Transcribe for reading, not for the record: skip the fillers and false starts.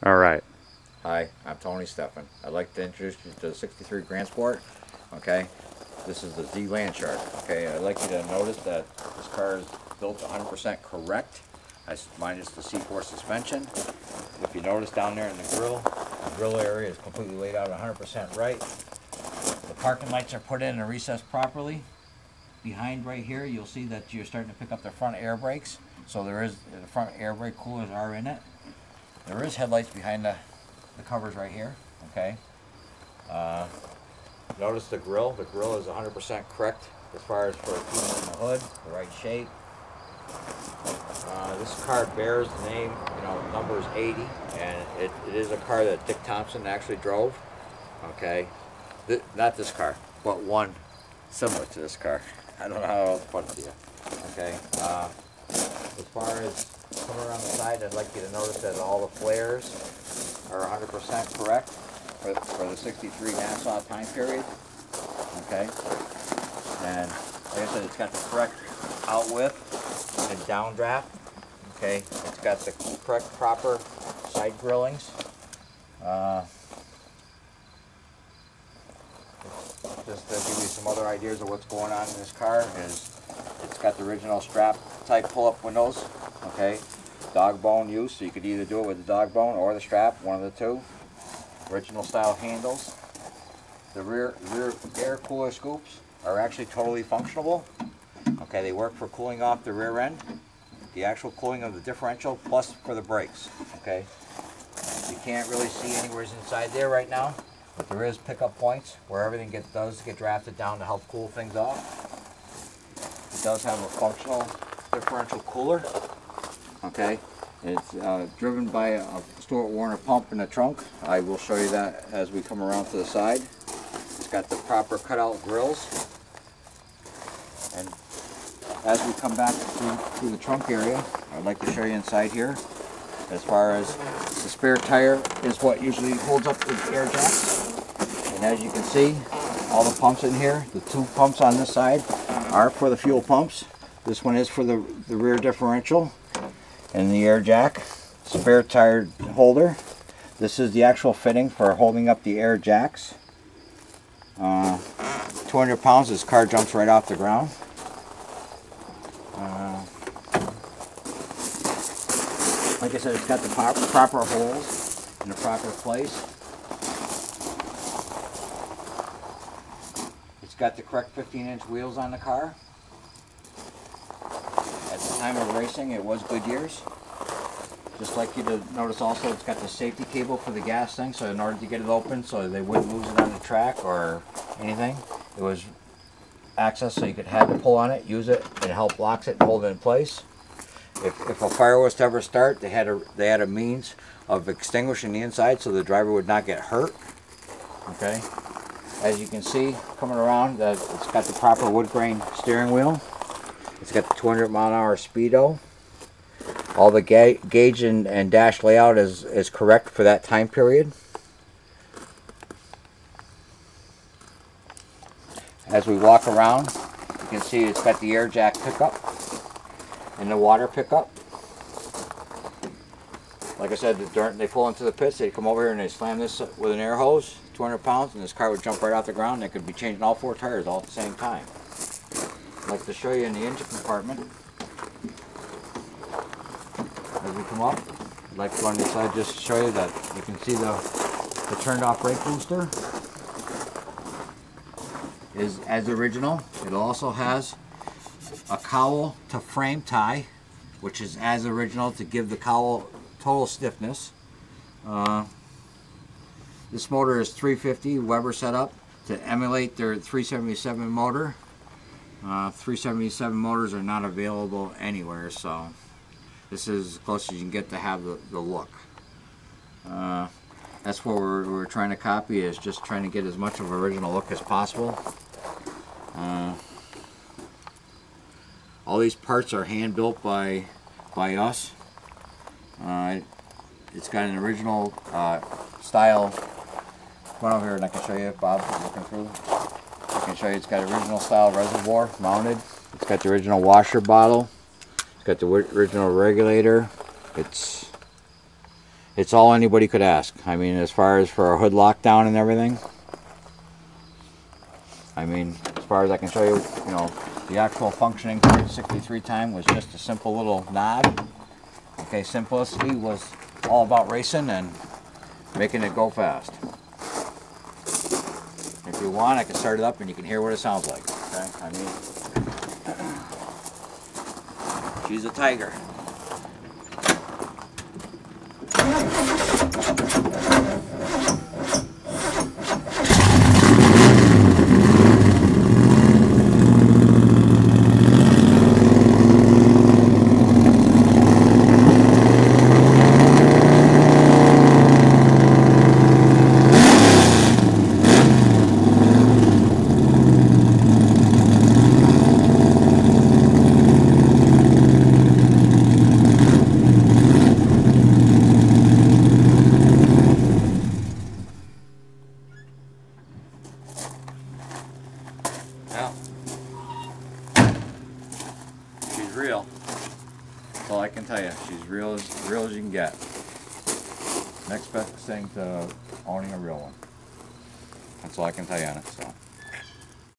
All right. Hi, I'm Tony Stefan. I'd like to introduce you to the 63 Grand Sport. Okay, this is the Z Landshark. Okay, I'd like you to notice that this car is built 100% correct, minus the C4 suspension. If you notice down there in the grill area is completely laid out 100% right. The parking lights are put in and recessed properly. Behind right here, you'll see that you're starting to pick up the front air brakes. So the front air brake coolers are in it. There is headlights behind the covers right here. Okay. Notice the grill. The grill is 100% correct as far as for keeping the hood, the right shape. This car bears the name, number is 80, and it is a car that Dick Thompson actually drove. Okay. Not this car, but one similar to this car. I don't know how else to put it to you. Okay. As far as coming around the side, I'd like you to notice that all the flares are 100% correct for the 63 Nassau time period. Okay. And like I said, it's got the correct out width and downdraft. Okay. It's got the correct proper side grillings. Just to give you some other ideas of what's going on in this car is it's got the original strap type pull-up windows. Okay. Dog bone use, so you could either do it with the dog bone or the strap, one of the two. Original style handles. The rear air cooler scoops are actually totally functional. Okay, they work for cooling off the rear end, the actual cooling of the differential, plus for the brakes. Okay, you can't really see anywhere inside there right now, but there is pickup points where everything does get drafted down to help cool things off. It does have a functional differential cooler. Okay, it's driven by a Stuart Warner pump in the trunk. I will show you that as we come around to the side. It's got the proper cutout grills, and as we come back through the trunk area, I'd like to show you inside here. As far as the spare tire is what usually holds up the air jacks, and as you can see, all the pumps in here, the two pumps on this side are for the fuel pumps. This one is for the rear differential and the air jack. Spare tire holder. This is the actual fitting for holding up the air jacks. 200 pounds, this car jumps right off the ground. Like I said, it's got the proper holes in the proper place. It's got the correct 15-inch wheels on the car. At the time of racing, it was Goodyear's. Just like you to notice also, it's got the safety cable for the gas thing, so in order to get it open so they wouldn't lose it on the track or anything, it was access so you could have to pull on it, use it, and help locks it and hold it in place. If a fire was to ever start, they had a means of extinguishing the inside so the driver would not get hurt. Okay. As you can see, coming around, it's got the proper wood grain steering wheel. It's got the 200-mile-an-hour speedo. All the gauge and dash layout is correct for that time period. As we walk around, you can see it's got the air jack pickup and the water pickup. Like I said, they pull into the pits, they come over here and they slam this with an air hose, 200 pounds, and this car would jump right off the ground. They could be changing all 4 tires all at the same time. I'd like to show you in the engine compartment. As we come up, I'd like to go on the side just to show you that you can see the turned off brake booster is as original. It also has a cowl to frame tie, which is as original to give the cowl total stiffness. This motor is 350 Weber setup to emulate their 377 motor. 377 motors are not available anywhere, so this is as close as you can get to have the look. That's what we're trying to copy, is just trying to get as much of an original look as possible. All these parts are hand built by us. It's got an original style. Come on over here and I can show you, Bob, if you're looking through. I can show you it's got original style reservoir mounted. It's got the original washer bottle. It's got the original regulator. it's all anybody could ask. I mean, as far as for a hood lockdown and everything, I mean, as far as I can show you, you know, the actual functioning 363 time was just a simple little knob. Okay, simplicity was all about racing and making it go fast. If you want, I can start it up and you can hear what it sounds like. Okay, I mean, she's a tiger. Well, she's real. That's all I can tell you. She's real as you can get. Next best thing to owning a real one. That's all I can tell you on it. So.